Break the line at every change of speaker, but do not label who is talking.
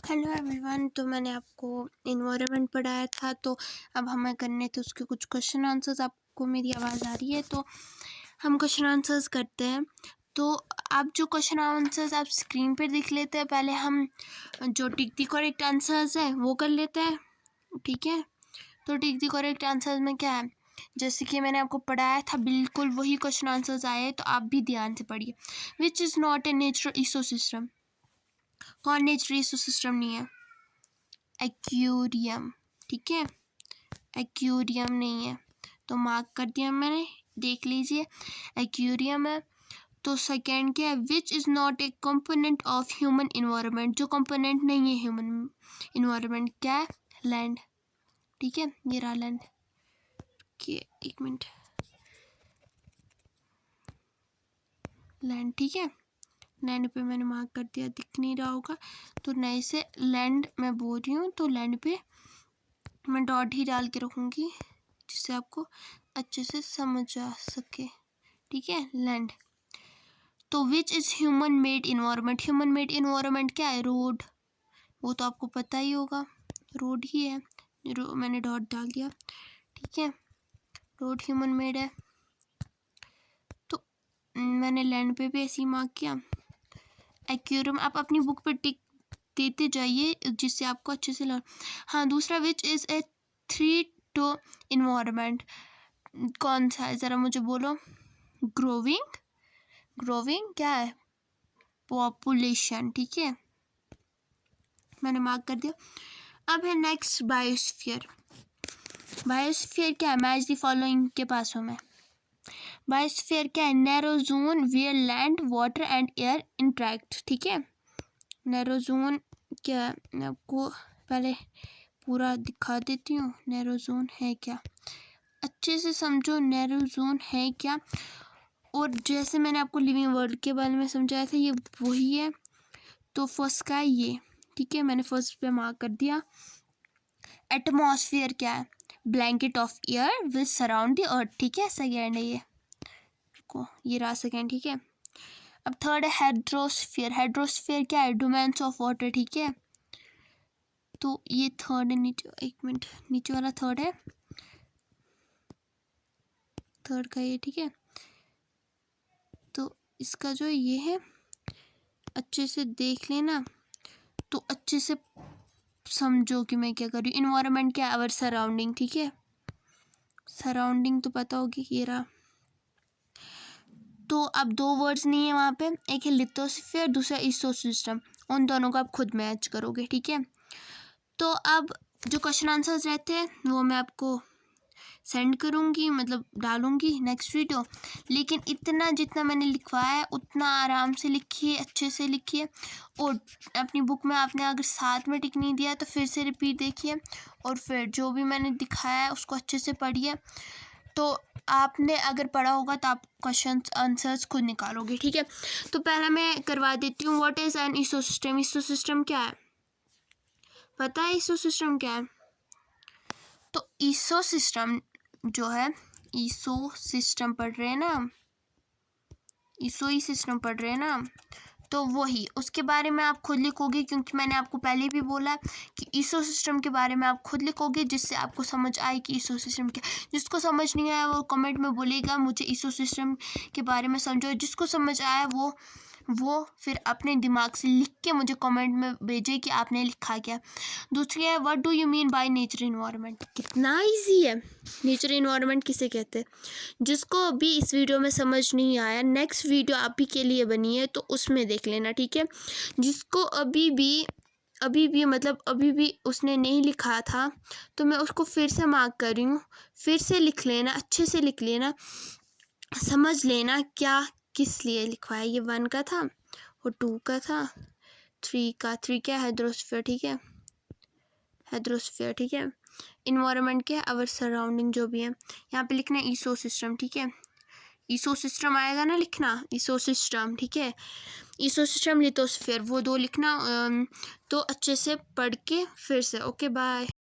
Hello everyone. तो मैंने आपको इन्वायरमेंट पढ़ाया था, तो अब हमें करने थे उसके कुछ क्वेश्चन आंसर्स। आपको मेरी आवाज़ आ रही है? तो हम क्वेश्चन आंसर्स करते हैं। तो आप जो क्वेश्चन आंसर्स आप स्क्रीन पर देख लेते हैं, पहले हम जो टिक दी करेक्ट आंसर्स है वो कर लेते हैं, ठीक है। तो टिक दी करेक्ट आंसर्स में क्या है, जैसे कि मैंने आपको पढ़ाया था बिल्कुल वही क्वेश्चन आंसर्स आए, तो आप भी ध्यान से पढ़िए। Which is not a natural ecosystem? कौन नेचुरल इकोसिस्टम नहीं है? एक्वेरियम, ठीक है, एक्वेरियम नहीं है, तो मार्क कर दिया मैंने, देख लीजिए एक्वेरियम है। तो सेकेंड क्या है, which is not a component of human environment? जो कंपोनेंट नहीं है ह्यूमन इन्वायरमेंट, क्या है? लैंड, ठीक है, ये रहा लैंड। एक मिनट, लैंड, ठीक है, लैंड पे मैंने मार्क कर दिया, दिख नहीं रहा होगा तो नए से लैंड मैं बोल रही हूँ, तो लैंड पे मैं डॉट ही डाल के रखूँगी जिससे आपको अच्छे से समझ आ सके, ठीक है, लैंड। तो which is human made environment? Human made environment क्या है? रोड, वो तो आपको पता ही होगा, रोड ही है, मैंने डॉट डाल दिया, ठीक है, रोड ह्यूमन मेड है। तो मैंने लैंड पे भी ऐसे ही मार्क किया। एक्वेरियम आप अपनी बुक पे टिक देते जाइए जिससे आपको अच्छे से लर्न। हाँ, दूसरा, which is a three two environment? कौन सा है, ज़रा मुझे बोलो। ग्रोविंग, ग्रोविंग क्या है? पॉपुलेशन, ठीक है, मैंने मार्क कर दिया। अब है नेक्स्ट बायोस्फीयर। बायोस्फीयर क्या है? मैच द फॉलोइंग के पास हूँ मैं। बायोस्फीयर क्या है? Narrow zone where land water and air interact, ठीक है। नैरो जोन क्या है, मैं आपको पहले पूरा दिखा देती हूँ। नैरो जोन है क्या, अच्छे से समझो नैरो जोन है क्या। और जैसे मैंने आपको लिविंग वर्ल्ड के बारे में समझाया था, ये वही है। तो फर्स्ट का है ये, ठीक है, मैंने फर्स्ट पे मार्क कर दिया। एटमॉस्फेयर क्या है? Blanket of air which surround the earth, ठीक है, सेकेंड है ये को, ये रहा सेकेंड, ठीक है। अब थर्ड है हाइड्रोस्फीयर। हाइड्रोस्फीयर क्या है? डोमेन्स ऑफ वाटर, ठीक है, तो ये थर्ड है। नीचे एक मिनट, नीचे वाला थर्ड है, थर्ड का ये, ठीक है। तो इसका जो ये है अच्छे से देख लेना, तो अच्छे से समझो कि मैं क्या कर रही हूँ। इन्वायरमेंट क्या है? आवर सराउंडिंग, ठीक है, सराउंडिंग तो पता होगी, ये रहा। तो अब दो वर्ड्स नहीं है वहाँ पे, एक है लिथोस्फीयर, दूसरा इकोसिस्टम, उन दोनों को आप खुद मैच करोगे, ठीक है। तो अब जो क्वेश्चन आंसर्स रहते हैं वो मैं आपको सेंड करूँगी, मतलब डालूँगी नेक्स्ट वीडियो। लेकिन इतना जितना मैंने लिखवाया है उतना आराम से लिखिए, अच्छे से लिखिए। और अपनी बुक में आपने अगर साथ में टिक नहीं दिया तो फिर से रिपीट देखिए, और फिर जो भी मैंने दिखाया है उसको अच्छे से पढ़िए। तो आपने अगर पढ़ा होगा तो आप क्वेश्चन आंसर्स खुद निकालोगे, ठीक है। तो पहला मैं करवा देती हूँ, what is an ecosystem? Ecosystem क्या है, पता है इकोसिस्टम क्या है? तो इकोसिस्टम जो है, ईसो सिस्टम पढ़ रहे हैं ना, ईसो ही सिस्टम पढ़ रहे हैं ना, तो वही उसके बारे में आप खुद लिखोगे, क्योंकि मैंने आपको पहले भी बोला कि ईसो सिस्टम के बारे में आप खुद लिखोगे जिससे आपको समझ आए कि ईसो सिस्टम क्या। जिसको समझ नहीं आया वो कमेंट में बोलेगा मुझे ईसो सिस्टम के बारे में समझो। जिसको समझ आया वो फिर अपने दिमाग से लिख के मुझे कमेंट में भेजे कि आपने लिखा क्या। दूसरी है, what do you mean by nature environment? कितना इजी है, नेचर इन्वायरमेंट किसे कहते हैं। जिसको अभी इस वीडियो में समझ नहीं आया, नेक्स्ट वीडियो आप ही के लिए बनी है तो उसमें देख लेना, ठीक है। जिसको अभी भी मतलब अभी भी उसने नहीं लिखा था, तो मैं उसको फिर से मार्क कर रही हूँ, फिर से लिख लेना, अच्छे से लिख लेना, समझ लेना क्या किस लिए लिखवाया। ये 1 का था और 2 का था, 3 का, 3 क्या है? हाइड्रोस्फीयर, ठीक है, हाइड्रोस्फीयर, ठीक है। इन्वायरमेंट क्या है? आवर सराउंडिंग, जो भी है। यहाँ पे लिखना है ईसो सिस्टम, ठीक है, ईसो सिस्टम आएगा ना लिखना, ईसो सिस्टम, ठीक है। ईसो सिस्टम, लिथोस्फीयर, वो 2 लिखना। तो अच्छे से पढ़ के फिर से, ओके बाय।